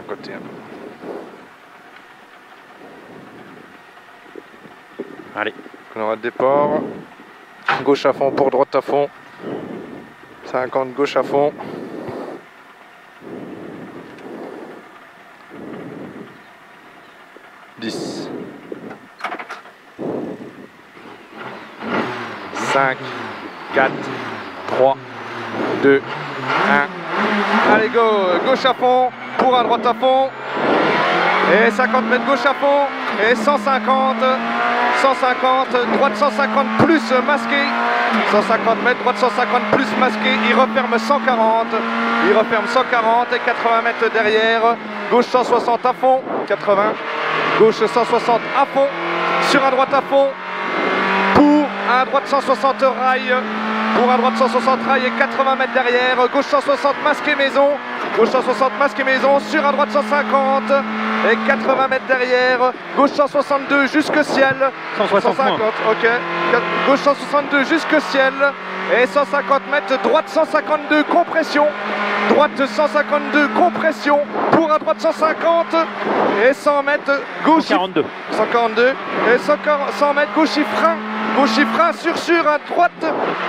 un côté. Allez. On aura le départ. Gauche à fond pour droite à fond. 50 gauche à fond. Dix. 5, 4, 3, 2, 1. Allez, go! Gauche à fond, pour à droite à fond. Et 50 mètres gauche à fond. Et 150, 150, droite 150 plus masqué. 150 mètres, droite 150 plus masqué. Il referme 140. Il referme 140 et 80 mètres derrière. Gauche 160 à fond, 80. Gauche 160 à fond. Sur à droite à fond. Pour à droite 160 rail. Pour à droite 160 rail et 80 mètres derrière. Gauche 160 masqué maison. Gauche 160 masqué maison. Sur à droite 150 et 80 mètres derrière. Gauche 162 jusque ciel. 150, ok. Gauche 162 jusque ciel. Et 150 mètres. Droite 152 compression. Droite 152 compression. Pour à droite 150 et 100 mètres gauche. 142. 142 et 100 mètres gauche frein. Gauche frein sur à droite,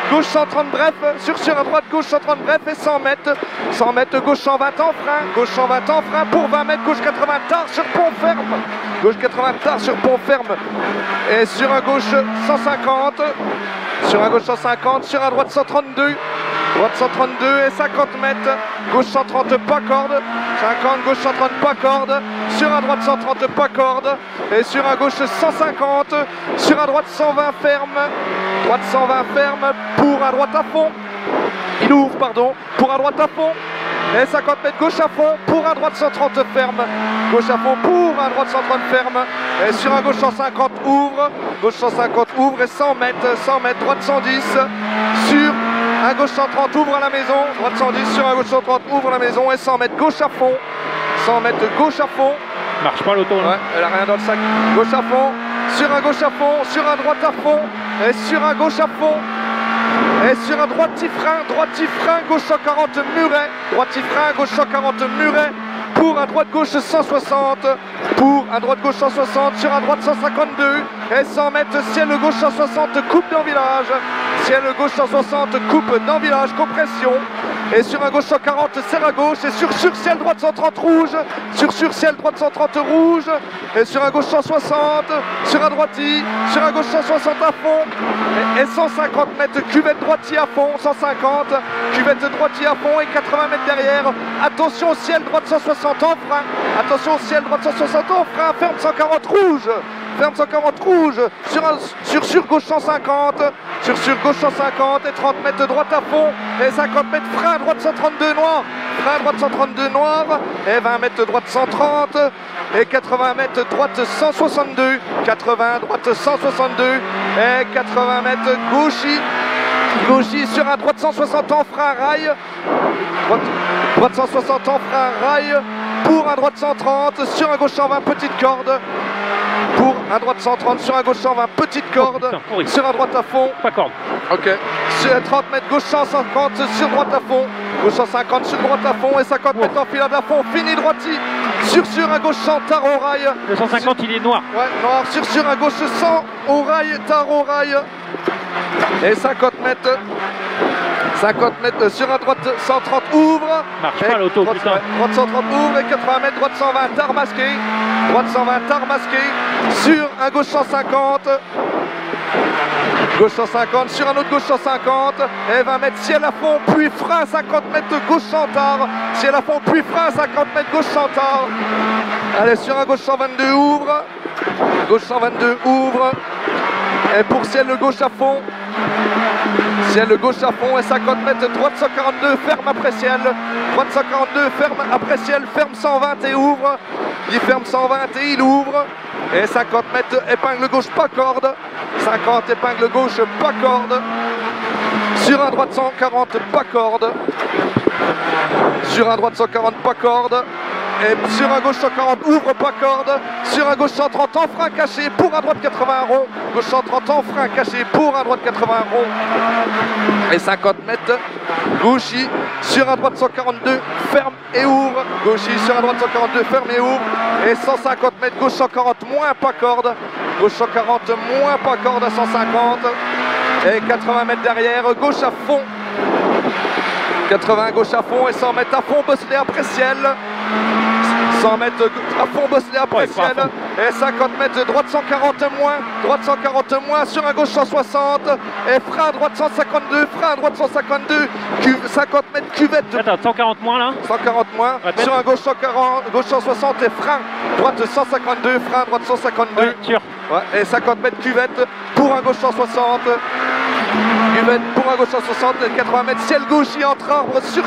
gauche 130 bref, sur à droite, gauche 130 bref et 100 mètres gauche 120 en frein, gauche 120 en frein pour 20 mètres, gauche 80 tard sur pont ferme, gauche 80 tard sur pont ferme et sur à gauche 150, sur à gauche 150, sur à droite 132, droite 132 et 50 mètres, gauche 130 pas corde, 50, gauche 130 pas corde, sur à droite 130 pas corde et sur à gauche 150, sur à droite 120 ferme, droite 120 ferme, pour à droite à fond, il ouvre pardon, pour à droite à fond et 50 mètres gauche à fond, pour à droite 130 ferme, gauche à fond, pour à droite 130 ferme et sur à gauche 150 ouvre, gauche 150 ouvre et 100 mètres, droite 110, sur à gauche 130 ouvre à la maison, droite 110 sur à gauche 130 ouvre à la maison et 100 mètres gauche à fond, 100 mètres gauche à fond. Marche pas l'auto là. Ouais, elle a rien dans le sac. Gauche à fond, sur à gauche à fond, sur à droite à fond et sur à gauche à fond. Et sur à droite frein, gauche 140 muret, droite frein, gauche 140 muret. Pour à droite gauche 160, pour à droite gauche 160, sur à droite 152 et 100 mètres ciel gauche 160 coupe dans village, ciel gauche 160 coupe dans village compression et sur à gauche 140 serre à gauche et sur ciel droite 130 rouge, sur ciel droite 130 rouge et sur à gauche 160, sur à droitier, sur à gauche 160 à fond et 150 mètres cuvette droitier à fond, 150 cuvette droitier à fond et 80 mètres derrière. Attention ciel droite 160 en frein, attention ciel droite 160 en frein, ferme 140 rouge, ferme 140 rouge, sur gauche 150, sur gauche 150 et 30 mètres droite à fond et 50 mètres frein droite 132 noir, frein droite 132 noir et 20 mètres droite 130 et 80 mètres droite 162, 80 droite 162 et 80 mètres gauchis sur un droite 160 en frein rail, droite 160 en frein rail, pour un droite 130, sur un gauche 120 petite corde, pour un droite 130, sur un gauche 120 petite corde, sur un droite à fond, pas corde. Ok, sur 30 mètres gauche 150 sur droite à fond, gauche 150 sur droite à fond et 50 mètres en filade à fond, fini droitier, sur un gauche 100 tard au rail. Le 150 il est noir. Ouais, noir, sur un gauche 100 au rail, tard au rail. Et 50 mètres sur un droite 130 ouvre. Marche pas l'auto, putain. Droite 130 ouvre et 80 mètres, droite 120 tard masqué. Droite 120 tard masqué. Sur un gauche 150. Gauche 150, sur un autre gauche 150. Et 20 mètres ciel à fond, puis frein 50 mètres gauche 100 tard. Ciel à fond, puis frein 50 mètres gauche 100 tard. Allez, sur un gauche 122 ouvre. Gauche 122 ouvre. Et pour ciel le gauche à fond. Ciel le gauche à fond et 50 mètres, droite 142, ferme après ciel. Droite 142, ferme après ciel, ferme 120 et ouvre. Il ferme 120 et il ouvre. Et 50 mètres, épingle gauche, pas corde. 50, épingle gauche, pas corde. Sur un droite 140, pas corde. Sur un droite 140, pas corde. Et sur un gauche 140, ouvre pas corde. Sur un gauche 130 en frein caché pour un droite 80 rond. Gauche 130 en frein caché pour un droite 80 rond. Et 50 mètres, gauchy sur un droite 142, ferme et ouvre. Gauchy sur un droite 142, ferme et ouvre. Et 150 mètres, gauche 140, moins pas corde. Gauche 140, moins pas corde à 150. Et 80 mètres derrière, gauche à fond. 80 gauche à fond et 100 mètres à fond, bosselé après ciel. 100 mètres à fond, bosselé après ciel. Et 50 mètres de droite 140 moins. Droite 140 moins sur un gauche 160. Et frein à droite 152. Frein à droite 152. 50 mètres cuvette. Attends, 140 moins là. 140 moins. Répète. Sur un gauche 140, gauche 160 et frein. Droite 152. Frein à droite 152. Ouais, sûr. Ouais, et 50 mètres cuvette pour un gauche 160. Cuvette pour un gauche 160, 80 mètres, ciel gauchy entre arbres, sur,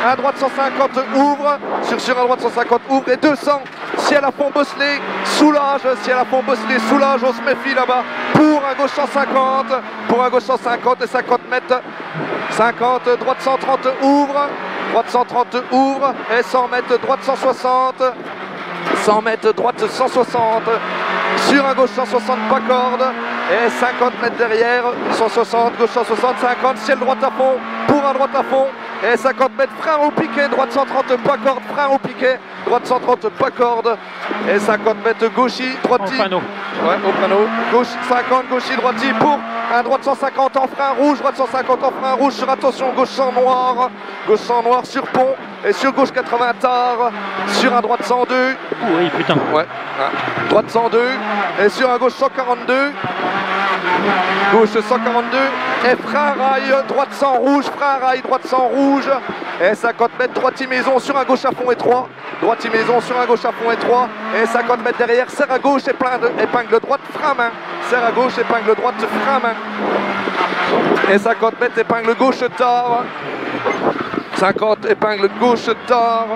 un droite 150 ouvre, sur, un droite 150 ouvre et 200, ciel à fond bosselé, soulage, ciel à fond bosselé, soulage, on se méfie là-bas, pour un gauche 150 et 50 mètres, 50, droite 130 ouvre, droite 130 ouvre et 100 mètres, droite 160, 100 mètres, droite 160, sur un gauche 160, pas corde, et 50 mètres derrière, 160, gauche 160, 50, ciel droite à fond, pour un droite à fond, et 50 mètres, frein au piquet, droite 130, pas corde, frein au piquet, droite 130, pas corde, et 50 mètres gauchy, droiti, Au panneau. ouais, au panneau, gauche 50, gauchy, droiti, pour un droite 150 en frein rouge, droite 150 en frein rouge, sur attention, gauche 100 noir sur pont, et sur gauche 80 tard, sur un droite 102, Oui, putain. ouais, droite 102, et sur un gauche 142, gauche 142, et frein rail, droite 100 rouge, frein rail, droite 100 rouge, et 50 mètres, droite maison sur un gauche à fond et 3, droite maison sur un gauche à fond et 3, et 50 mètres derrière, serre à gauche, épingle droite, frein main, serre à gauche, épingle droite, frein main, et 50 mètres, épingle gauche tard, 50, épingle gauche tard,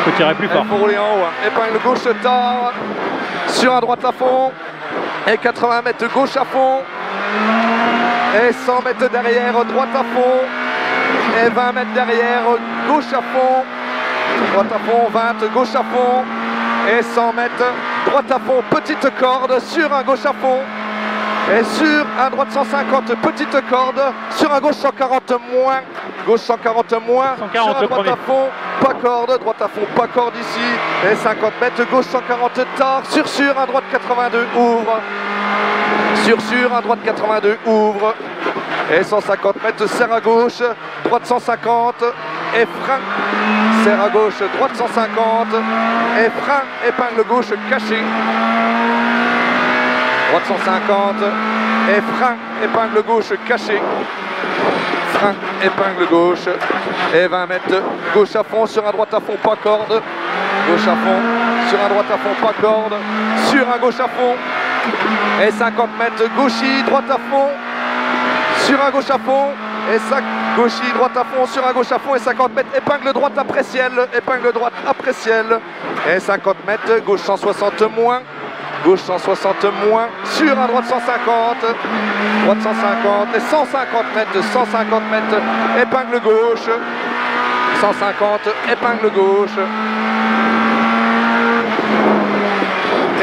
Faut tirer plus fort. faut rouler en haut, hein. Épingle gauche tard, sur un droite à fond, et 80 mètres gauche à fond, et 100 mètres derrière, droite à fond, et 20 mètres derrière, gauche à fond, droite à fond, 20, gauche à fond, et 100 mètres, droite à fond, petite corde, sur un gauche à fond, et sur un droite 150, petite corde, sur un gauche 140 moins, gauche 140 moins, 140 sur un le droite premier. à fond, pas corde, droite à fond, pas corde ici, et 50 mètres, gauche 140 tard, sur un droite 82 ouvre, sur un droite 82 ouvre, et 150 mètres, serre à gauche, droite 150, et frein, serre à gauche, droite 150, et frein, épingle gauche caché, droite 150, et frein, épingle gauche caché, frein, épingle gauche, et 20 mètres, gauche à fond, sur un droite à fond, pas corde, gauche à fond, sur un droite à fond, pas corde, sur un gauche à fond, et 50 mètres, gauchy, droite à fond, sur un gauche à fond, et 5, gauchy, droite à fond, sur un gauche à fond, et 50 mètres, épingle droite après ciel, épingle droite après ciel, et 50 mètres, gauche 160 moins, gauche 160 moins, sur un droite 150, droite 150, et 150 mètres, épingle gauche, 150, épingle gauche,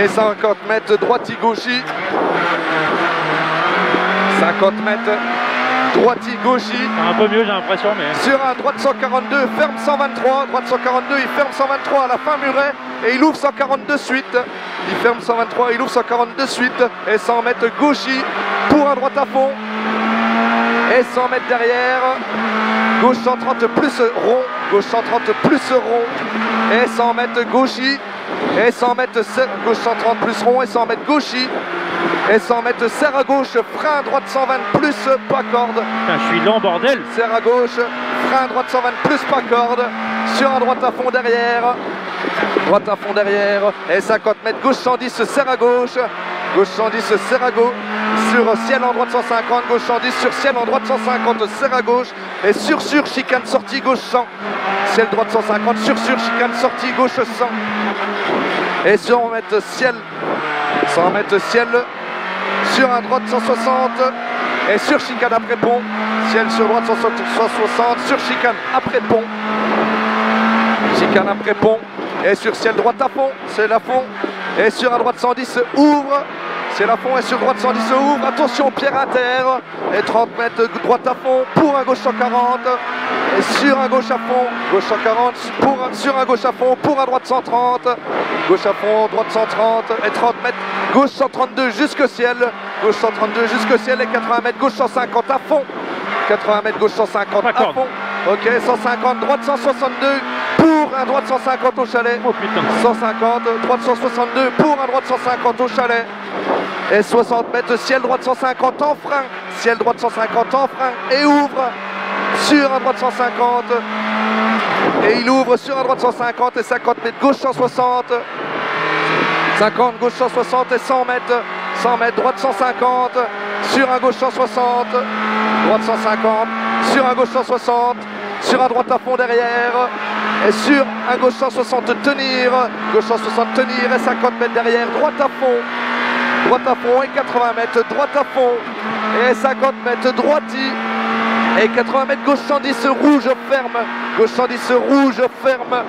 et 50 mètres, droiti gauchy, 50 mètres, droiti gauchy, Un peu mieux, j'ai l'impression, mais. sur un droite 142, ferme 123, droite 142, il ferme 123 à la fin muret, et il ouvre 140 de suite, il ferme 123, il ouvre 140 de suite, et 100 mètres gauchy, pour un droite à fond, et 100 mètres derrière, gauche 130 plus rond, gauche 130 plus rond, et 100 mètres gauchy, et 100 mètres gauche 130 plus rond, et 100 mètres gauchy, et 100 mètres serre à gauche, frein droite 120 plus pas corde, Putain, je suis lent, bordel. serre à gauche, frein droite 120 plus pas corde, sur un droite à fond derrière, droite à fond derrière, et 50 mètres, gauche 110, serre à gauche 110, serre à gauche, sur ciel en droite 150, gauche 110, sur ciel en droite 150, serre à gauche, et sur chicane sortie gauche 100, ciel droite 150, sur chicane sortie gauche 100, et 100 mètres ciel, 100 mètres ciel, sur un droite 160, et sur chicane après pont, ciel sur droite 160, sur chicane après pont, chicane après pont, et sur ciel droite à fond, c'est la fond, et sur à droite 110 ouvre, c'est la fond, et sur droite 110 ouvre, attention pierre à terre, et 30 mètres droite à fond, pour un gauche 140, et sur un gauche à fond, gauche 140, sur un gauche à fond, pour un droite 130, gauche à fond, droite 130, et 30 mètres, gauche 132 jusqu'au ciel, gauche 132 jusqu'au ciel, et 80 mètres, gauche 150 à fond, 80 mètres, gauche 150 à fond, ok, 150, droite 162, pour un droite 150 au chalet, Oh putain. 150, droite 162, pour un droite 150 au chalet, et 60 mètres, ciel droite 150 en frein, ciel droite 150 en frein, et ouvre sur un droite 150, et il ouvre sur un droite 150, et 50 mètres, gauche 160, 50, gauche 160, et 100 mètres, droite 150, sur un gauche 160, droite 150, sur un gauche 160, sur un droite à fond derrière, et sur un gauche 160 tenir, gauche 160 tenir, et 50 mètres derrière, droite à fond, et 80 mètres, droite à fond, et 50 mètres, droiti, et 80 mètres, gauche 110, rouge ferme, gauche 110, rouge ferme,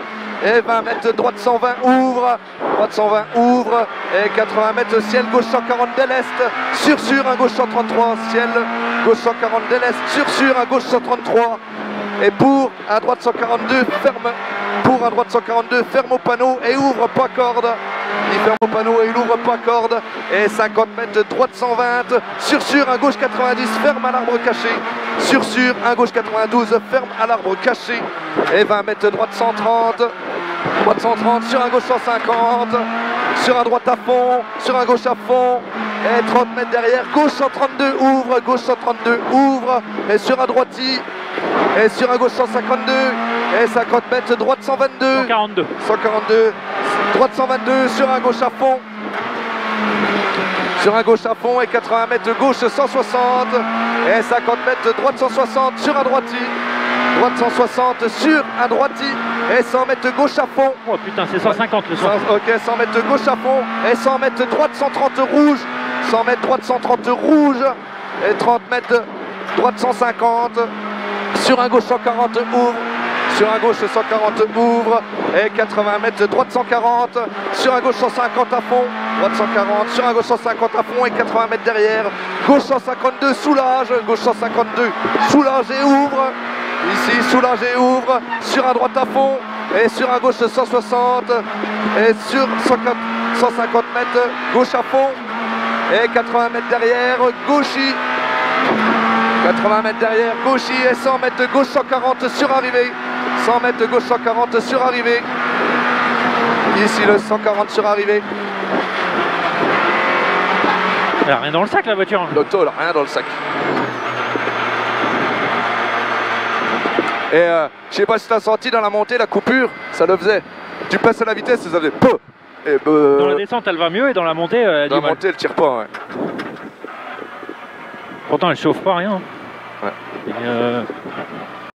et 20 mètres, droite 120 ouvre, droite 120 ouvre, et 80 mètres, ciel gauche 140 de l'est, sur un gauche 133, ciel gauche 140 de l'est, sur un gauche 133, et pour un droite 142 ferme, pour un droite 142 ferme au panneau et ouvre pas corde, il ferme au panneau et il ouvre pas corde, et 50 mètres, droite 120, sur un gauche 90 ferme à l'arbre caché, sur un gauche 92 ferme à l'arbre caché, et 20 mètres, droite 130, sur un gauche 150, sur un droite à fond, sur un gauche à fond, et 30 mètres derrière, gauche 132 ouvre, gauche 132 ouvre, et sur un droiti, et sur un gauche 152, et 50 mètres, droite 122, 142, droite 122, sur un gauche à fond, et 80 mètres, gauche 160, et 50 mètres, droite 160, sur un droiti, droite 160, sur un droiti, et 100 mètres, gauche à fond. Oh putain, c'est 150 le 100. Ok, 100 mètres, gauche à fond, et 100 mètres, droite 130 rouge, 100 mètres, droite 130 rouge, et 30 mètres, droite 150, sur un gauche 140 ouvre, sur un gauche 140 ouvre, et 80 mètres, droite 140, sur un gauche 150 à fond, droite 140, sur un gauche 150 à fond, et 80 mètres derrière, gauche 152 soulage, gauche 152 soulage et ouvre, ici soulage et ouvre, sur un droite à fond, et sur un gauche 160, et sur 150 mètres, gauche à fond, et 80 mètres derrière, gauchis, 80 mètres derrière, gauchis, et 100 mètres de gauche 140 sur arrivée, 100 mètres de gauche 140 sur arrivée, ici le 140 sur arrivée. Elle a rien dans le sac la voiture. L'auto, elle a rien dans le sac. Et je sais pas si tu as senti dans la montée, la coupure, ça le faisait. Tu passes à la vitesse, ça faisait peu. Et dans la descente, elle va mieux, et dans la montée, elle a dans du la montée, elle tire pas. Ouais. Pourtant, elle chauffe pas rien. Ouais. Et